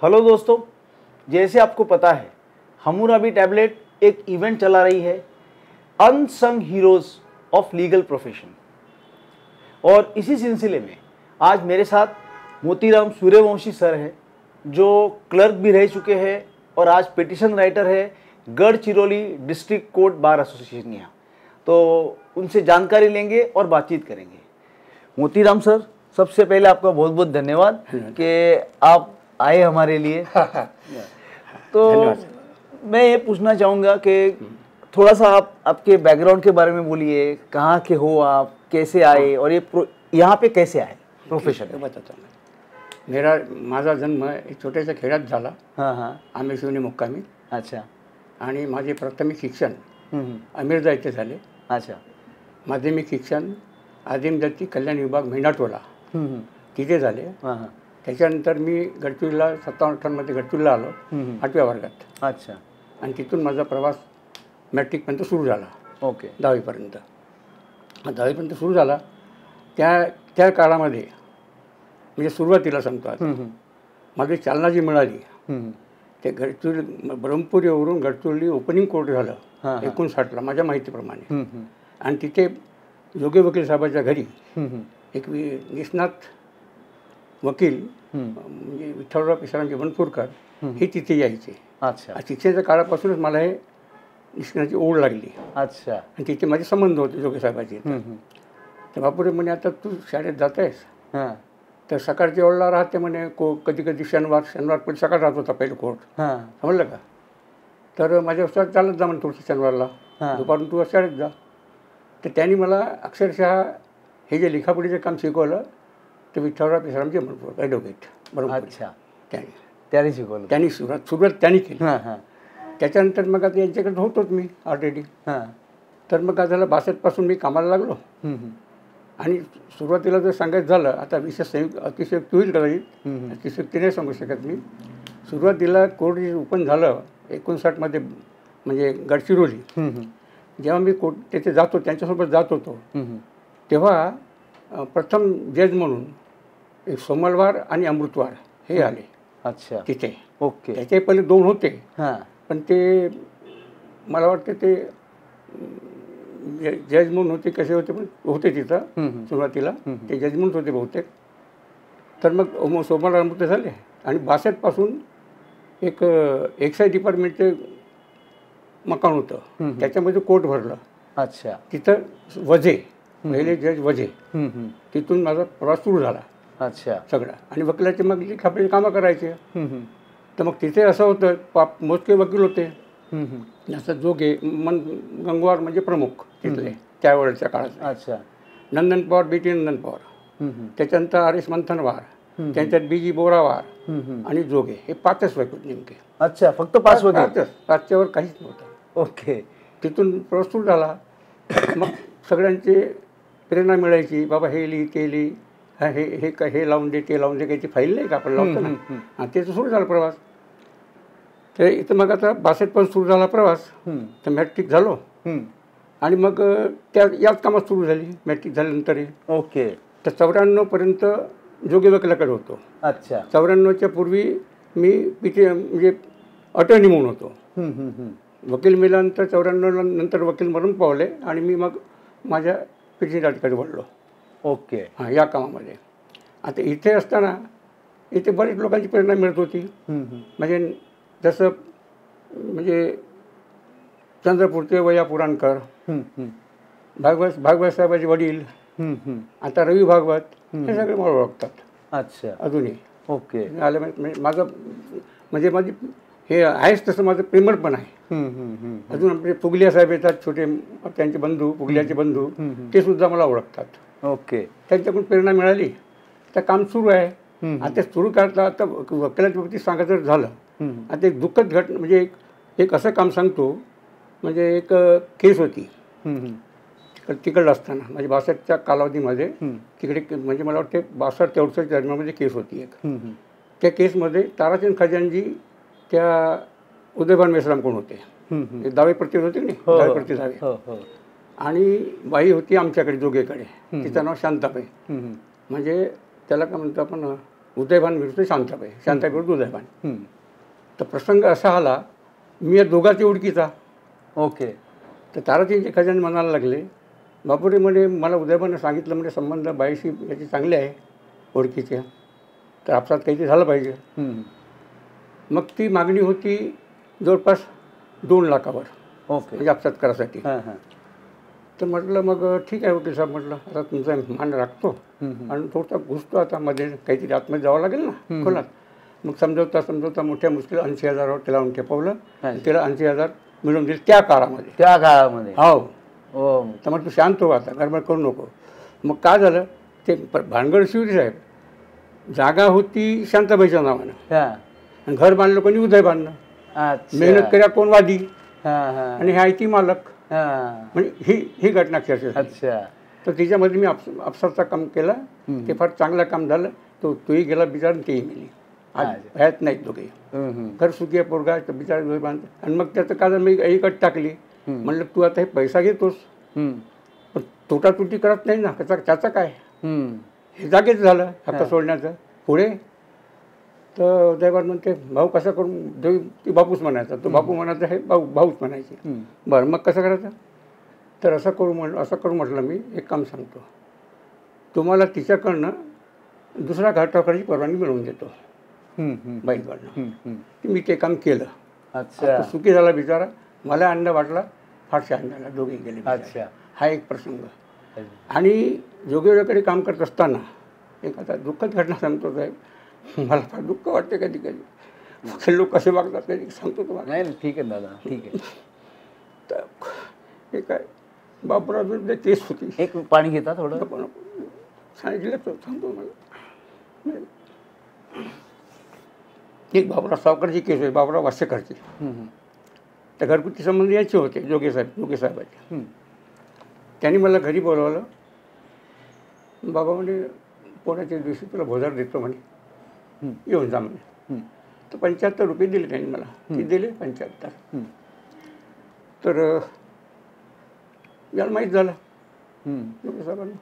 Hello दोस्तों, जैसे आपको पता है हमूराबी टैबलेट एक इवेंट चला रही है unsung heroes of legal profession, और इसी सिलसिले में आज मेरे साथ मोतीराम सूर्यवंशी सर हैं जो क्लर्क भी रह चुके हैं और आज पिटिशन राइटर है Gadchiroli district court bar association यहाँ। तो उनसे जानकारी लेंगे और बातचीत करेंगे। मोतीराम सर, सबसे पहले आपका बहुत बहुत धन्यवाद कि आप आए हमारे लिए। तो मैं ये पूछना चाहूँगा कि थोड़ा सा आप आपके बैकग्राउंड के बारे में बोलिए, कहाँ के हो आप, कैसे आए और ये यहाँ पे कैसे आए प्रोफेशन में? बताता हूँ। माझा जन्म एक छोट्याशा खेड्यात झाला। आम्ही शिवनी मुक्कामी। अच्छा. आणि माझे प्राथमिक शिक्षण अमीरजा येथे झाले. अच्छा. माध्यमिक शिक्षण आदिम जाती कल्याण विभाग मेंढाटोला तिथे झाले. त्याच्यानंतर मी गडचिरोलीला 57-58 गडचिरोलीला आलो 8व्या वर्गात. अच्छा. आणि तिथून माझा प्रवास मॅट्रिकपर्यंत सुरू झाला. ओके. 10वीपर्यंत. 10वीपर्यंत सुरू झाला. त्या काळामध्ये म्हणजे सुरुवातीला सांगतो आता माझी चालना जी मिळाली ते गडचिरोली ब्रह्मपुरीवरून गडचिरोली ओपनिंग कोर्ट झालं 59ला माझ्या माहितीप्रमाणे. आणि तिथे जोगे वकील साहेबाच्या घरी एक निष्णात वकील म्हणजे विठ्ठलराव पिसारामजी बनपूरकर हे तिथे यायचे. अच्छा. शिक्षणाच्या काळापासूनच मला हे शिक्षणाची ओढ लागली. अच्छा. आणि तिथे माझे संबंध होते जोगे साहेबाचे. तर बापुरे म्हणे आता तू शाळेत जात आहेस तर सकाळच्या वेळेला राहते म्हणे कधी कधी शनिवार पण सकाळ राहत होता पहिलं कोर्ट. समजलं का? तर माझ्या उत्साहात चालत जा म्हणे थोडंसं शनिवारला, दुपारून तू शाळेत जा. तर त्यांनी मला अक्षरशः हे जे लिखापडीचं काम शिकवलं ते विठ्ठलराव पिसारामजी बनपूरकर ॲडव्होकेट बरोबर. अच्छा. त्यांनी शिकवलं. त्यांनी सुरुवात त्यांनी केली. त्याच्यानंतर मग आता यांच्याकडे होतोच मी ऑलरेडी. तर मग काय झालं 62पासून मी कामाला लागलो. आणि सुरुवातीला जर सांगायचं झालं आता अतिशयोक्ती होईल कदाचित, अतिशयोक्ती नाही सांगू शकत मी. सुरुवातीला कोर्ट जे ओपन झालं 59मध्ये म्हणजे गडचिरोली, जेव्हा मी कोर्ट तिथे जातो त्यांच्यासोबत जात होतो तेव्हा प्रथम जज म्हणून एक सोमवार आणि अमृतवार हे आले. अच्छा. तिथे. ओके. त्याचे पहिले 2 होते पण ते मला वाटतं ते जज म्हणून होते कसे होते पण होते तिथं सुरुवातीला ते जज म्हणून होते बहुतेक. तर मग सोमवार अमृत झाले. आणि 62पासून एक एक्साईज डिपार्टमेंटचे मकान होतं त्याच्यामध्ये कोर्ट भरलं. अच्छा. तिथं वझे पहिले जज वझे, तिथून माझा प्रवास सुरू झाला. अच्छा. सगळा. आणि वकिलाचे मग लिखापडीची कामं करायचे. तर मग तिथे असं होतं मोजके वकील होते जसं जोगे गंगवार म्हणजे प्रमुख तिथले त्यावेळेच्या काळात. अच्छा. नंदन पवार बीटी नंदन पवार, त्याच्यानंतर आर एस मंथनवार, त्यांच्यात बीजी बोरावार आणि जोगे हे 5च वकील नेमके. अच्छा. फक्त 5 वकील? 5च्यावर काहीच नव्हतं. ओके. तिथून प्रवास सुरू झाला. मग सगळ्यांचे प्रेरणा मिळायची, बाबा हे लिही ते लिही, हे लावून दे ते लावून दे, काही फाईल नाही का आपण लावतो ना. आणि त्याचं सुरू झाला प्रवास. तर इथं मग आता 62 पण सुरू झाला प्रवास. तर मॅट्रिक झालो आणि मग याच कामात सुरू झाली मॅट्रिक झाल्यानंतर. ओके. तर 94पर्यंत जोगे वकिलाकडे होतो. अच्छा. 94च्या पूर्वी मी म्हणजे अटर्नी म्हणून होतो. वकील मिळाल्यानंतर 94 नंतर वकील मरून पावले आणि मी मग माझ्या पिटिशनराजकडे वळलो. ओके. या कामामध्ये. आता इथे असताना इथे बरेच लोकांची प्रेरणा मिळत होती. म्हणजे जसं म्हणजे चंद्रपूरचे वया पुराणकर, भागवत साहेबाचे वडील, आता रवी भागवत, हे सगळे मला ओळखतात. अच्छा. अजूनही. ओके. आलं म्हणजे माझी हे आहेच तसं माझं प्रेमळ पण आहे. अजून आपले फुगलिया साहेब येतात छोटे, त्यांचे बंधू, फुगलियाचे बंधू, ते सुद्धा मला ओळखतात. ओके. त्यांच्याकडून प्रेरणा मिळाली तर काम सुरू आहे. आता सुरू करता आता वकिलाच्या बाबतीत सांगायचं झालं आता एक दुःखद म्हणजे एक असं काम सांगतो. म्हणजे एक केस होती तिकडं असताना म्हणजे 62च्या कालावधीमध्ये तिकडे म्हणजे मला वाटते 62-63 दरम्यानमध्ये केस होती एक. त्या केसमध्ये ताराचंद खजानजी त्या उदयभान मेश्राम कोण होते, दावे प्रति होते की नाही, दावे प्रति दावे. आणि बाई होती आमच्याकडे जोगेकडे, तिचं नाव शांताबाई. म्हणजे त्याला काय म्हणतो आपण उदयभान विरुद्ध शांताबाई, शांताबाई विरुद्ध उदयभान. तर प्रसंग असा आला, मी या दोघांची ओळखीचा. ओके. तर ताराचंदचे खजाने म्हणायला लागले, बापुरे म्हणे मला उदयभानं सांगितलं म्हणजे संबंध बाईशी याची चांगले आहे ओळखीचे, तर आपसात काहीतरी झालं पाहिजे. मग ती मागणी होती जवळपास 2 लाखावर. ओके. म्हणजे आपसात करासाठी. तर म्हटलं मग ठीक आहे वकील साहेब, म्हटलं आता तुमचा मान राखतो आणि थोडसा घुसतो आता मध्ये, काहीतरी आतमध्ये जावं लागेल ना खोलात. मग समजवता मोठ्या मुश्किल 80,000वर त्याला आणून ठेपवलं. त्याला 80,000 मिळून दिले त्या काळामध्ये. हो. तर मग तू शांत हो, आता गडबड करू नको. मग काय झालं, ते भानगड शिवरी साहेब, जागा होती शांताबाईच्या नावानं आणि घर बांधलं कोणी उदयभाननं. मेहनत करा कोण वादी आणि हे ती मालक. म्हणजे ही घटना चर्चा. अच्छा. तर तिच्यामध्ये मी अफसरचं काम केलं, ते फार चांगलं काम झालं. तोही गेला बिचार, तेही गेली. आज ह्यात नाहीत दोघे. घर सुखी आहे पोरगा, तर बिचार उदयभान. आणि मग त्याचं काय झालं, मी एक अट टाकली, म्हणलं तू आता हे पैसा घेतोस पण तोटातुटी करत नाही ना, त्याचं काय, हे जागेच झालं हक्क सोडण्याचं पुढे. तर उदयभान म्हणते भाऊ कसा करून, ती बापूच म्हणायचा, तो बापू म्हणायचा, हे भाऊच म्हणायचे. बरं मग कसं करायचं, तर असं करू म्हटलं, मी एक काम सांगतो, तुम्हाला तिच्याकडनं दुसरा घाटावरची परवानगी मिळवून देतो बाईकडनं. मी ते काम केलं. अच्छा. सुखी झाला बिचारा, मला अंडा वाटला, फारशा अंड्याला दोघे गेले. अच्छा. हा एक प्रसंग. आणि जोगेकडे काम करत असताना एक आता दुःखद घटना सांगतो साहेब, मला फार दुःख वाटते कधी कधी, लोक कसे वागतात कधी सांगतो तुम्हाला. नाही ठीक आहे दादा, ठीक आहे. तर हे काय बापराव विरुद्ध केस होती. एक पाणी घेता थोडं, सांगितलं तर सांगतो मला. एक बाबुराव सावकारची केस होती, बाबुराव वासेकरची. तर घरगुती संबंध याचे होते, जोगे साहेबाचे. त्यांनी मला घरी बोलवलं, बाबा म्हणे पोळ्याच्या दिवशी तुला भोजन देतो म्हणे, येऊन जा म्हणे. तर 75 रुपये दिले त्यांनी मला. ते दिले 75. तर याला माहीत झालं जोगे साहेबांना.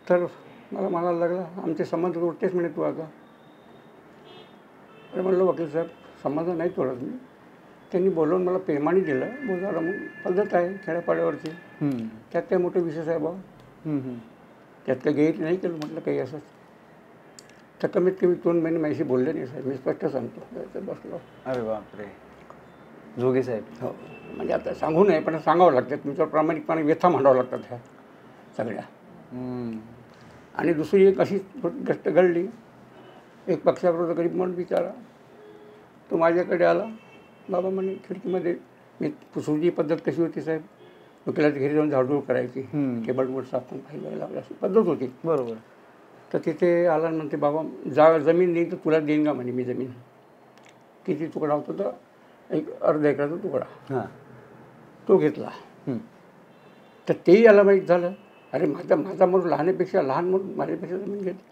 तर मला म्हणायला लागला, आमचे संबंध तोडतेच म्हणे तू आता. तर म्हणलं वकील साहेब संबंध नाही तोडत मी. त्यांनी बोलवून मला प्रेमाने दिलं, बोलायला मग पद्धत आहे खेड्यापाड्यावरची, त्यात काही मोठे विशेष आहे बाबा, त्यात काही गैर नाही केलं म्हटलं काही असंच. तर कमीत कमी 2 महिने माझ्याशी बोलले नाही साहेब, मी स्पष्ट सांगतो. बसलो. अरे बापरे. जोगे साहेब. हो, म्हणजे आता सांगू नये पण सांगावं लागतं, तुमच्यावर प्रामाणिकपणे व्यथा मांडावं लागतात ह्या सगळ्या. आणि दुसरी एक अशी गोष्ट घडली, एक पक्षाविरोध गरीब म्हणून बिचारा, तो माझ्याकडे आला. बाबा म्हणे खिडकीमध्ये, मी सुजी पद्धत कशी होती साहेब, वकिलाच्या घरी जाऊन झाडझूड करायची, टेबलवर साफ करून खायला लावली, अशी पद्धत होती. बरोबर. तर तिथे आला म्हणते बाबा जमीन देईन तर तुला देईन का म्हणे मी जमीन. किती तुकडा होता, तर एक अर्धा एकराचा तुकडा तो घेतला. तर तेही याला माहीत झालं, अरे माझा म्हणून लहानपेक्षा लहान म्हणून माझ्यापेक्षा जमीन घेतली.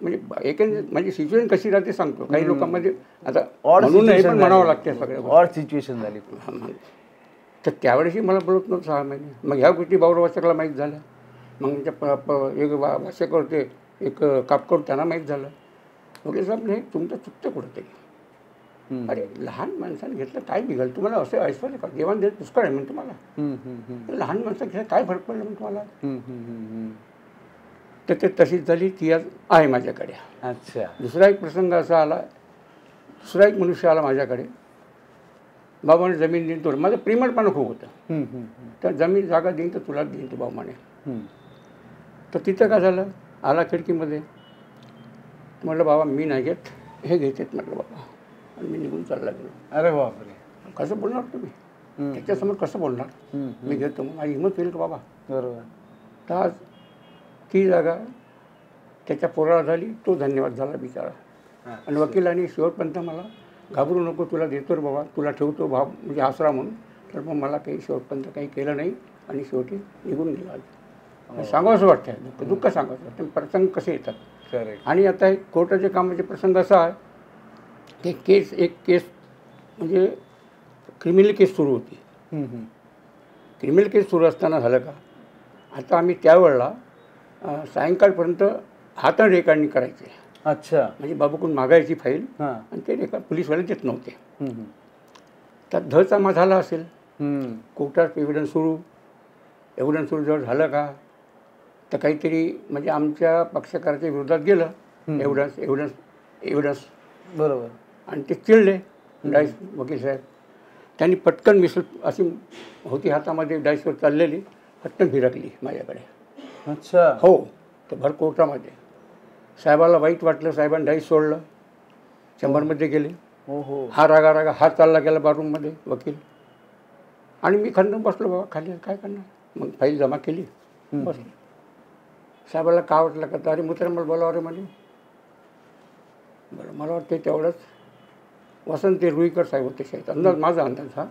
म्हणजे एकंदर म्हणजे सिच्युएशन कशी राहते सांगतो. काही लोकांमध्ये आता म्हणून नाही पण म्हणावं लागते सगळं, ऑड सिच्युएशन झाली. तर त्यावेळेसही मला बोलत नव्हतं 6 महिने. मग ह्या गोष्टी बाबुराव वासेकरला माहीत झाल्या. मग एक वासेकर होते, एक कापकर, त्यांना माहीत झालं. वकील साहेब नाही तुमचं चुकतं कुठंतरी. अरे लहान माणसाने घेतलं काय बिघाल, तुम्हाला असं ऐश्वर्य का, देवाण देत पुष्कळ आहे म्हणून तुम्हाला, लहान माणसं घेतलं काय फरक पडला म्हणून तुम्हाला. तर ते तशीच झाली, ती आज आहे माझ्याकडे. अच्छा. दुसरा एक प्रसंग असा आला, दुसरा एक मनुष्य आला माझ्याकडे, बाबाने जमीन देईन तुला, माझं प्रेमळपणा खूप होतं. तर जमीन जागा देईन तर तुला देईन तू बाबा म्हणे. तर तिथं काय झालं, आला खिडकीमध्ये, म्हटलं बाबा मी नाही घेत, हे घेतात म्हटलं बाबा, आणि मी निघून चालला गेलो. अरे बापरे. कसं बोलणार तुम्ही त्याच्यासमोर, कसं बोलणार, मी घेतो मग माझी हिंमत होईल का बाबा. बरोबर. तर आज ती जागा त्याच्या पोराला झाली, तो धन्यवाद झाला बिचारा. आणि वकिलांनी शेवटपर्यंत मला घाबरू नको, तुला देतो रे बाबा, तुला ठेवतो भाव म्हणजे आसरा म्हणून. तर मग मला काही शेवटपर्यंत काही केलं नाही आणि शेवटी निघून गेला. सांगावं असं वाटतं, दुःख सांगावं वाटतं, प्रसंग कसे येतात. आणि आता एक कोर्टाचे कामाचे प्रसंग असा आहे की एक केस म्हणजे क्रिमिनल केस सुरू होती. क्रिमिनल केस सुरू असताना झालं का, आता आम्ही त्यावेळेला सायंकाळपर्यंत हाताने रेकॉर्डिंग करायचे. अच्छा. म्हणजे बाबूकडून मागायची फाईल आणि ते पोलीसवाले देत नव्हते. तर धचा मा झाला असेल, कोर्टात एव्हिडन्स सुरू जर झालं का तर काहीतरी म्हणजे आमच्या पक्षकाराच्या विरोधात गेलं एव्हिडन्स बरोबर. आणि ते चिडले डाईस वकील साहेब. त्यांनी पटकन मिसल अशी होती हातामध्ये डाईसवर चाललेली, पटकन फिरकली माझ्याकडे. अच्छा. हो. तर भर कोर्टामध्ये साहेबाला वाईट वाटलं. साहेबांनी डाईस सोडलं, चेंबरमध्ये गेले. हो. हा रागा हात चालला गेला बाथरूममध्ये वकील. आणि मी खंडून बसलो, बाबा खाली काय करणार. मग फाईल जमा केली, बसलो. साहेबाला का वाटलं का, अरे मित्र मला बोलावं रे म्हणे. बरं, मला वाटते तेवढंच वसंत ते रुईकर साहेब होते शाळेत, अंदाज माझा अंदाज हा.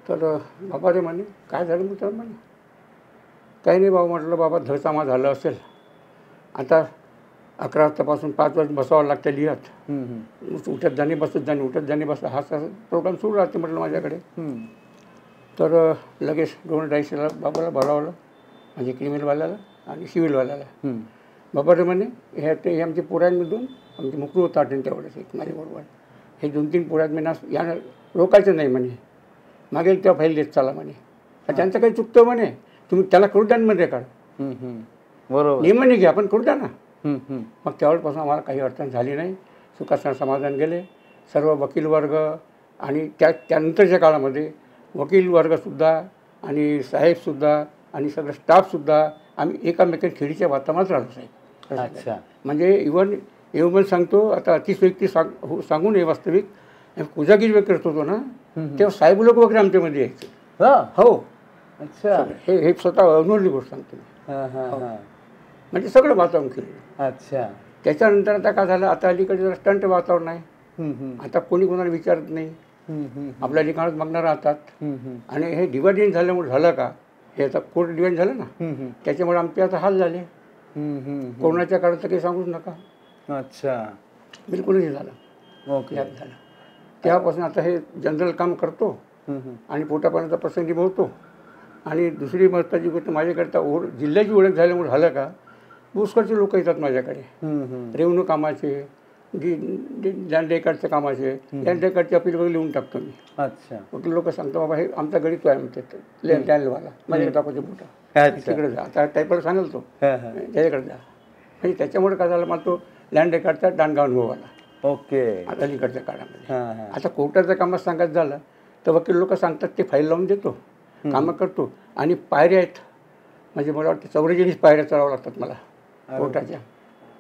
तर बाबा रे म्हणे काय झालं मित्र म्हणे. काही नाही बाबा. म्हटलं बाबा धसामा झालं असेल, आता 11 वाजतापासून 5 वाजता बसावं लागतं लिहत. उठत जाणे उठत जाणे बसा हा प्रोग्राम सुरू राहते म्हटलं माझ्याकडे. तर लगेच 2 डाईसला बाबाला बोलावलं, म्हणजे क्रिमिनलवाल्याला आणि सिव्हिलवाल्याला. बाबा रे म्हणे हे आमचे पुराणमधून आमचे मुकरू होता आठवण तेवढंच एक माझ्याबरोबर. हे 2-3 पुरात मी यानं रोकायचं नाही म्हणे, मागेल तेव्हा फाईल देत चाला म्हणे. त्यांचं काही चुकतं म्हणे, तुम्ही त्याला करू द्या मध्ये काढ. बरोबर. नियमाने घ्या पण करू द्या ना. मग त्यावेळेपासून आम्हाला काही अडचण झाली नाही. सुखासह समाधान गेले सर्व वकील वर्ग. आणि त्यानंतरच्या काळामध्ये वकील वर्गसुद्धा आणि साहेबसुद्धा आणि सगळं स्टाफसुद्धा आम्ही एकामेकांच्या खेळीच्या वातावरणात राहिलो साहेब. अच्छा. म्हणजे इव्हन सांगतो आता अतिशयोक्ती सांगू नये, वास्तविक कोजागिरी वगैरे करत होतो ना तेव्हा साहेब लोक वगैरे आमच्यामध्ये यायचे. हो. अच्छा. हे स्वतः अनुभवली गोष्ट सांगतो. म्हणजे सगळं वातावरण केलं. अच्छा. त्याच्यानंतर आता काय झालं, आता अलीकडे जरा स्टंट वातावरण आहे. आता कोणी कोणाला विचारत नाही, आपल्या ठिकाणच मागणार राहतात. आणि हे डिव्हायडेड झाल्यामुळे झालं का, हे आता कोर्ट डिव्हाइड झालं ना, त्याच्यामुळे आमचे आता हाल झाले. कोरोनाच्या काळात तर काही सांगूच नका. अच्छा. बिलकुलच झालं. ओके. झालं तेव्हापासून आता हे जनरल काम करतो आणि पोटापाण्याचा प्रसंगी बोलतो. आणि दुसरी महत्त्वाची गोष्ट माझ्याकडे जिल्ह्याची ओळख झाल्यामुळे झालं का, पुष्कळचे लोक येतात माझ्याकडे रेव्हन्यू कामाचे, लँड रेकॉर्डच्या कामाचे. लँड रेकॉर्डची अपील वगैरे लिहून टाकतो मी. अच्छा. वकील लोक सांगतो बाबा हे आमचा गणित आहे म्हणते लँडवाला, माझ्याकडे टाकायचे मोठा तिकडे जा. आता टायपर सांगेल तो त्याच्याकडे जा. म्हणजे त्याच्यामुळे काय झालं, मला तो लँड रेकॉर्डचा दांडगा अनुभव आला. ओके. आता अलीकडच्या काळामध्ये आता कोर्टाच्या कामात सांगायचं झालं तर वकील लोक सांगतात ते फाईल लावून देतो, कामं करतो. आणि पायऱ्या आहेत, म्हणजे मला वाटतं 44 पायऱ्या चढावं लागतात मला कोर्टाच्या.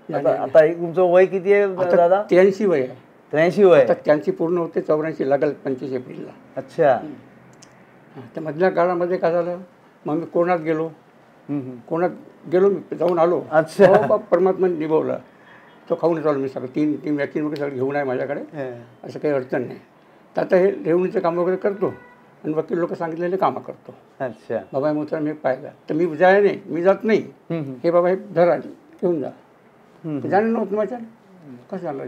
आता तुमचं वय किती आहे दादा? 83 वय आहे. 83 वय. आता 83 पूर्ण होते, 84 लागेल 25 एप्रिलला. अच्छा. त्या मधल्या काळामध्ये काय झालं, मग मी कोणात गेलो मी जाऊन आलो. अच्छा. परमात्मा निभवला, तो खाऊन आलो मी सगळं. 3 वॅक्सिन वगैरे सगळं घेऊन आहे माझ्याकडे, असं काही अडचण नाही. तर आता हे रेव्हन्यूचे काम वगैरे करतो आणि वकील लोक सांगितलेले कामं करतो. अच्छा. बाबा मित्र मी पाहिला तर मी जाय नाही, मी जात नाही. हे बाबा हे धरा घेऊन जा. जाणं नव्हतं माझ्या. कसं झालं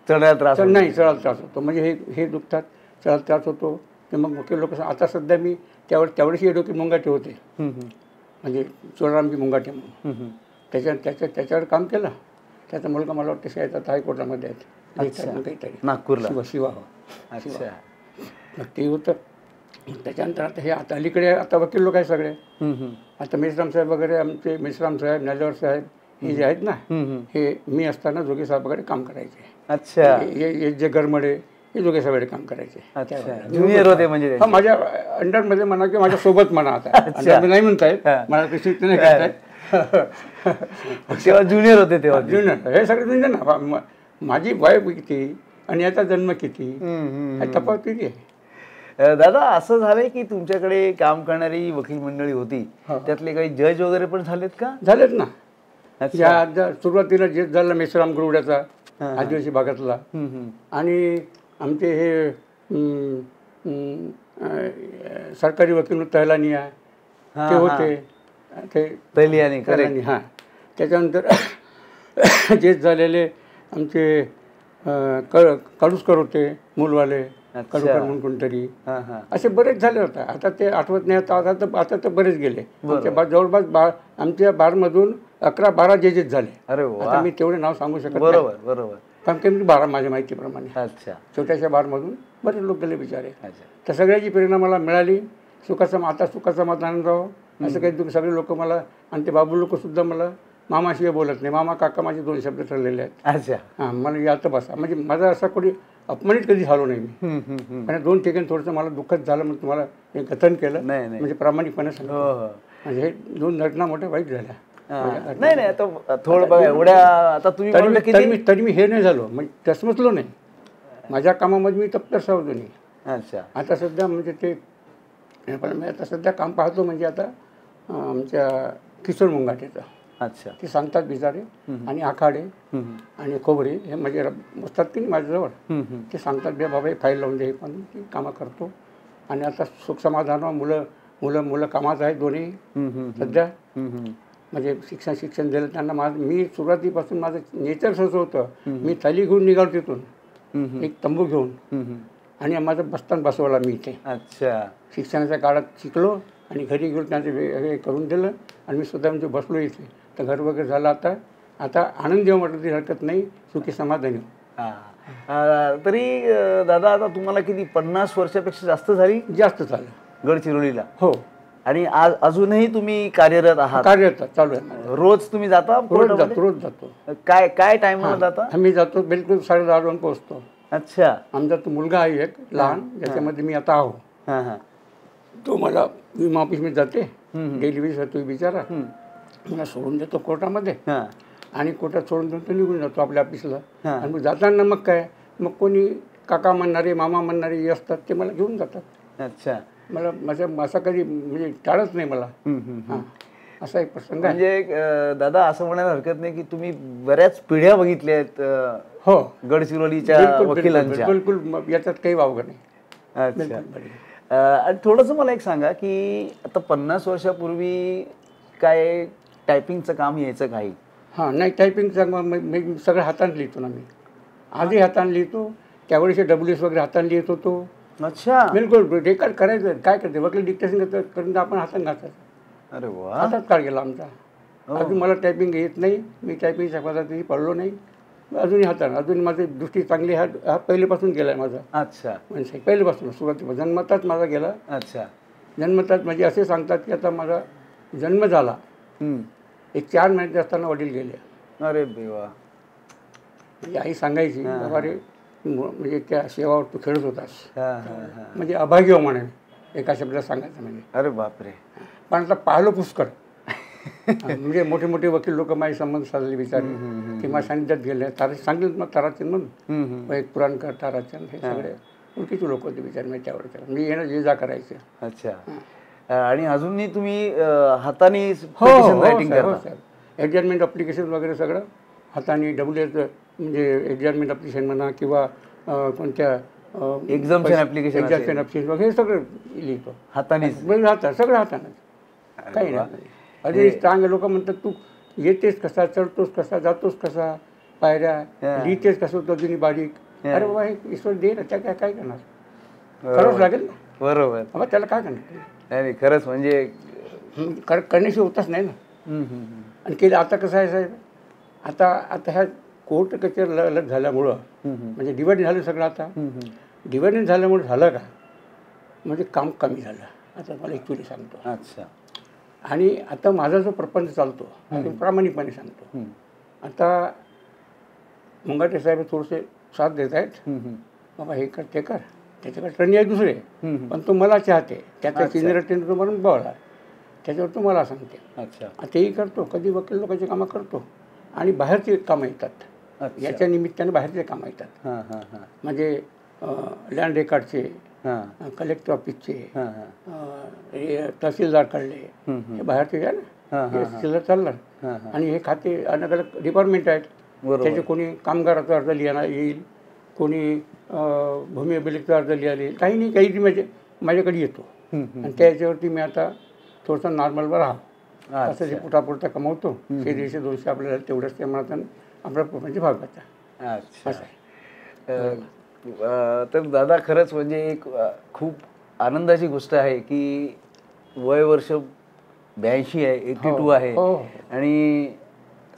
चढायला त्रास नाही, चढायला त्रास होतो. म्हणजे हे दुखतात, चढायला त्रास होतो. तर मग वकील लोक आता सध्या मी तेवढेच येडो की मुंगाटे होते, म्हणजे चोरामची मुंगाटे म्हणून. त्याच्यावर काम केलं. त्याचा मुलगा मला वाटतं शाळेत आता हायकोर्टामध्ये आहेत काहीतरी नागपूरला, शिवा. अच्छा. मग ते होतं. त्याच्यानंतर आता हे आता अलीकडे आता वकील लोक आहे सगळे. आता मेश्राम साहेब वगैरे, आमचे मेश्राम साहेब, नाजवर साहेब हे जे आहेत ना, हे मी असताना जोगे साहेब वगैरे काम करायचे. अच्छा. हे जे गरमडे हे जोगे साहेब काम करायचे. ज्युनियर होते म्हणजे माझ्या अंडरमध्ये म्हणा किंवा माझ्या सोबत म्हणा. आता नाही म्हणतायत, मला कृषी नाही करतायत. तेव्हा ज्युनियर होते. तेव्हा ज्युनियर हे सगळे ज्युनियर ना. माझी वय किती आणि याचा जन्म किती, तफावत किती आहे. दादा असं झालंय की तुमच्याकडे काम करणारी वकील मंडळी होती, त्यातले काही जज वगैरे पण झालेत का? झालेत ना. सुरुवातीला जज झाला मेश्राम गुरुड्याचा, आदिवासी भागातला. आणि आमचे हे सरकारी वकील तैलानी आहे ते होते, ते तैलानी. हां. त्याच्यानंतर जज झालेले आमचे कडूसकर होते, मूलवाले कडूकर म्हणून कोणतरी. असे बरेच झाले होते. आता ते आठवत नाही. आता तर बरेच गेले. जवळपास आमच्या बारमधून 11-12 जजेस झाले. अरे आता मी तेवढे नाव सांगू शकत नाही. बरोबर बरोबर. कारण की 12 माझ्या माहितीप्रमाणे. अच्छा. छोट्याशा बारमधून बरेच लोक गेले बिचारे. तर सगळ्याची प्रेरणा मला मिळाली. आता सुखाचा माझा आनंदराव असं काही सगळे लोक मला, आणि ते बाबू लोक सुद्धा मला मामाशिवाय बोलत नाही. मामा काका माझे 2 शब्द ठरलेले आहेत. अच्छा. हां, मला यात बसा, म्हणजे माझा असा कोणी अपमानित कधी झालो नाही मी. पण 2 ठिकाणी थोडंसं मला दुःखद झालं, मग तुम्हाला हे कथन केलं म्हणजे प्रामाणिकपणे सांगतो. म्हणजे हे 2 घटना मोठ्या वाईट झाल्या. नाही नाही, आता थोडं बघा एवढ्या, आता तुम्ही तरी मी हे नाही झालो, म्हणजे टसमचलो नाही. माझ्या कामामध्ये मी तप्तर सावलो नाही. अच्छा. आता सध्या म्हणजे ते पण मी आता सध्या काम पाहतो, म्हणजे आता आमच्या किशोर मुंगाटेचं. अच्छा. ते सांगतात बिचारे, आणि आखाडे आणि खोबरे हे म्हणजे बसतात की नाही माझ्याजवळ, ते सांगतात बे बाबा हे फाईल लावून दे, पण ती कामं करतो. आणि आता सुख समाधान मुलं कामात आहेत दोन्ही सध्या. म्हणजे शिक्षण दिलं त्यांना. मी सुरुवातीपासून माझं नेचर असं होतं, मी थाली घेऊन निघालो तिथून, एक तंबू घेऊन, आणि माझं बसताना बसवला मी इथे. अच्छा. शिक्षणाच्या काळात शिकलो आणि घरी घेऊन त्यांचं हे करून दिलं, आणि मी स्वतः म्हणजे बसलो इथे. तर घर वगैरे झालं. आता आनंद जेव्हा म्हटलं तरी हरकत नाही, सुखी समाधानी. तरी दादा आता तुम्हाला किती 50 वर्षापेक्षा जास्त झालं गडचिरोलीला? हो. आणि अजूनही तुम्ही कार्यरत आहात? कार्यरत चालू आहे. रोज तुम्ही जाता? रोज जातो. काय टाइमला जाता? आम्ही जातो बिलकुल 10:30 पोहोचतो. अच्छा. आमचा तो मुलगा आहे एक लहान, ज्याच्यामध्ये मी आता आहो. तो मला विमा ऑफिसमध्ये जाते, डेली बेसिस होतो बिचारा. मला सोडून देतो कोर्टामध्ये, आणि कोर्टात सोडून देऊन तो निघून जातो आपल्या ऑफिसला. आणि मग जाताना मग काय, मग कोणी काका म्हणणारे मामा म्हणणारे असतात, ते मला घेऊन जातात. अच्छा. मला असं कधी म्हणजे टाळत नाही मला. असा एक प्रसंग. म्हणजे दादा असं म्हणायला हरकत नाही की तुम्ही बऱ्याच पिढ्या बघितल्या आहेत. हो, गडचिरोलीच्या वकिलांच्या. बिलकुल, याच्यात काही वावग नाही. अच्छा. आणि थोडंसं मला एक सांगा की आता 50 वर्षापूर्वी काय टायपिंगचं काम यायचं काही? नाही, टायपिंगचं मी सगळं हाताने लिहितो ना. मी आजही हाताने लिहितो. त्यावेळेस WS वगैरे हाताने लिहित होतो. अच्छा. बिलकुल. रेकॉर्ड करायचं, काय करते वकील डिक्टेशन करत आपण हाताने घालायचं. अरे वा. हातात काळ गेला आमचा. अजून मला टायपिंग येत नाही, मी टायपिंगच्या पदार्थाची पडलो नाही अजूनही हाताने. अजून माझी दृष्टी चांगली हा पहिलेपासून गेला आहे माझा. अच्छा. म्हणजे पहिलेपासून सुरुवातीपासून जन्मताच माझा गेला. अच्छा. जन्मताच म्हणजे असे सांगतात की आता माझा जन्म झाला, एक 4 महिन्याचे असताना वडील गेले. अरे देवा. म्हणजे आई सांगायची बाबा रे, म्हणजे त्या सेवावर तू खेळत होतास. म्हणजे अभाग्य म्हणे एका शब्दात सांगायचं म्हणजे. अरे बापरे. पण आता पाहिलं पुष्कळ. म्हणजे मोठे मोठे वकील लोक माझे संबंध साधले बिचारे, ते माझ्या सानिध्यात गेले. सांगितलं मग ताराचंद म्हणून, एक पुराणकर ताराचंद, हे सगळे ओळखीचे लोक होते बिचारे. मी त्यावर मी येणं जे जा करायचं. अच्छा. आणि अजूनही तुम्ही हाताने रायटिंग करता? ॲडजमेंट अप्लिकेशन वगैरे सगळं हाताने. WS म्हणजे ॲडजमेंट अप्लिकेशन म्हणा, किंवा कोणत्या एक्झामशन ॲप्लिकेशन वगैरे सगळं लिहितो हाताने. सगळं हाताने, काही नाही. अजून चांगले लोक म्हणतात तू येतेस कसा, चढतोस कसा, जातोस कसा, पायऱ्या लिहितेस कसं होतं अजूनही बारीक. अरे बाबा हे ईश्वर दे ना, त्या काय करणार, करावंच लागेल ना. बरोबर. बाबा त्याला काय करणार. नाही खरंच म्हणजे करण्याशिवाय होतच नाही ना. आणि केलं. आता कसं आहे साहेब, आता ह्या कोर्ट कचेरी झाल्यामुळं म्हणजे डिवायडेड झालं सगळं. आता डिवायडेड झाल्यामुळे झालं का, म्हणजे काम कमी झालं. आता मला ॲक्च्युली सांगतो. अच्छा. आणि आता माझा जो प्रपंच चालतो तो प्रामाणिकपणे सांगतो. आता मुंगाटे साहेब थोडेसे साथ देत आहेत, बाबा हे कर ते कर, त्याच्याकडे ट्रेनिंग आहे दुसरे, पण तो मला चाहते. त्याचा सिनियर ट्रेनर तो म्हणून बघा, त्याच्यावर तो मला सांगते. अच्छा. तेही करतो, कधी वकील लोकांची कामं करतो, आणि बाहेरचे कामं येतात. याच्या निमित्ताने बाहेरचे कामं येतात. म्हणजे लँड रेकॉर्डचे, कलेक्टर ऑफिसचे, तहसीलदारकडले, हे बाहेरचे आहे ना, चालणार. आणि हे खाते अलग अलग डिपार्टमेंट आहेत. त्याचे कोणी कामगाराचा अर्ज लिहायला येईल, कोणी भूमी अभिलेखचा अर्ज लिहायला येईल, काही नाही काही म्हणजे माझ्याकडे येतो. आणि त्याच्यावरती मी आता थोडंसं नॉर्मलवर राहा, असं ते पोटापुरता कमवतो. 100-150-200 आपल्याला तेवढंच ते म्हणतात आपला म्हणजे भागाचा. अच्छा. तर दादा खरंच म्हणजे एक खूप आनंदाची गोष्ट आहे की वय वर्ष 82 आहे, 82 आहे, आणि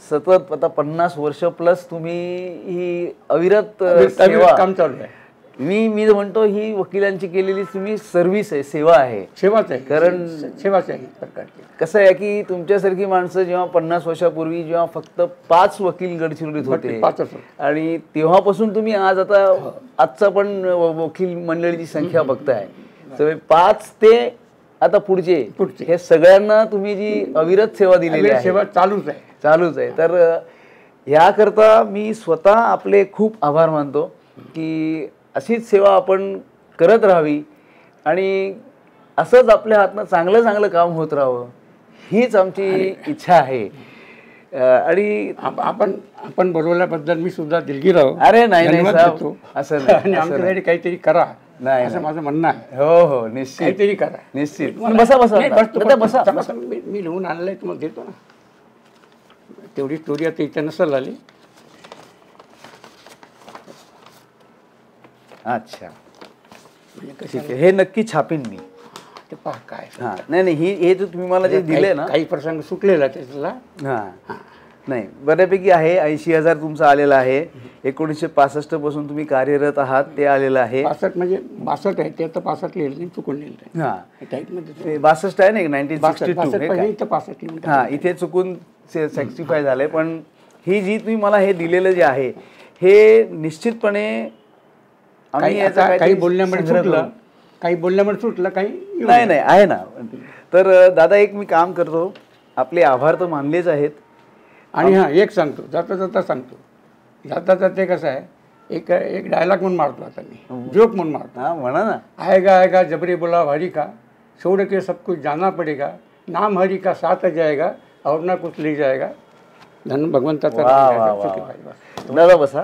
सतत आता 50 वर्ष प्लस तुम्ही ही अविरत सेवा काम चालू आहे. मी म्हणतो ही वकिलांची केलेली तुम्ही सर्व्हिस आहे, सेवा आहे, सेवाच आहे. कारण सेवाच आहे प्रकारची. कसं आहे की तुमच्यासारखी माणसं जेव्हा 50 वर्षापूर्वी जेव्हा फक्त 5 वकील गडचिरोलीत होते आणि तेव्हापासून तुम्ही आज आता आजचा पण वकील मंडळीची संख्या बघताय, तर 5 ते आता पुढचे हे सगळ्यांना तुम्ही जी अविरत सेवा दिलेली आहे, सेवा चालूच आहे. तर याकरता मी स्वतः आपले खूप आभार मानतो की अशीच सेवा आपण करत राहावी आणि असंच आपल्या हातनं चांगलं चांगलं काम होत राहावं हीच आमची इच्छा आहे. आणि आपण बोलवल्याबद्दल मी सुद्धा दिलगीर आहोत. अरे नाही साहेब, असं नाही. आमच्यासाठी काहीतरी करा नाही असं माझं म्हणणं आहे. हो निश्चित, काहीतरी करा. निश्चित. बसा. मी लिहून आणलंय तुम्हाला देतो ना. तेवढी स्टोरी आता इथे नसेल आली. अच्छा ठीक आहे, हे नक्की छापीन मी. ते पहा काय. नाही हे जो तुम्ही मला जे दिले ना, काही प्रसंग सुटलेला त्याला. नाही बऱ्यापैकी आहे. 80,000 तुमचा आलेला आहे. 1965 पासून तुम्ही कार्यरत आहात ते आलेलं आहे. 62 म्हणजे 62 आहे ते आता 65 लिहिलं चुकून लिहिलं. 62 आहे ना, 1962 इथे चुकून 65 झाले. पण ही जी तुम्ही मला हे दिलेलं जे आहे हे निश्चितपणे काही बोलण्यामुळे सुटलं काही नाही आहे ना. तर दादा एक मी काम करतो, आपले आभार तर मानलेच आहेत. आणि एक सांगतो, जाता जाता ते कसं आहे, एक डायलॉग म्हणून मारतो आता मी, जोक म्हणून मारतो. म्हणा ना. आएगा जबरी बोला हरी का, छोड़ के सब कुछ जाना पडेगा, नाम हरी का साथ जाएगा और ना कुछ ले जाएगा. भगवंताचा. दादा बसा.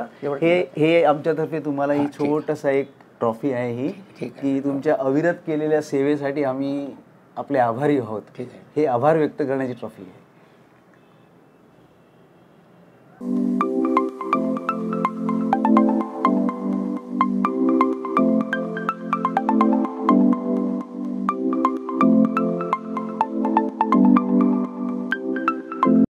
हे आमच्यातर्फे तुम्हाला ही छोटासा एक ट्रॉफी आहे ही, की तुमच्या अविरत केलेल्या सेवेसाठी आम्ही आपले आभारी आहोत. हे आभार व्यक्त करण्याची ट्रॉफी आहे.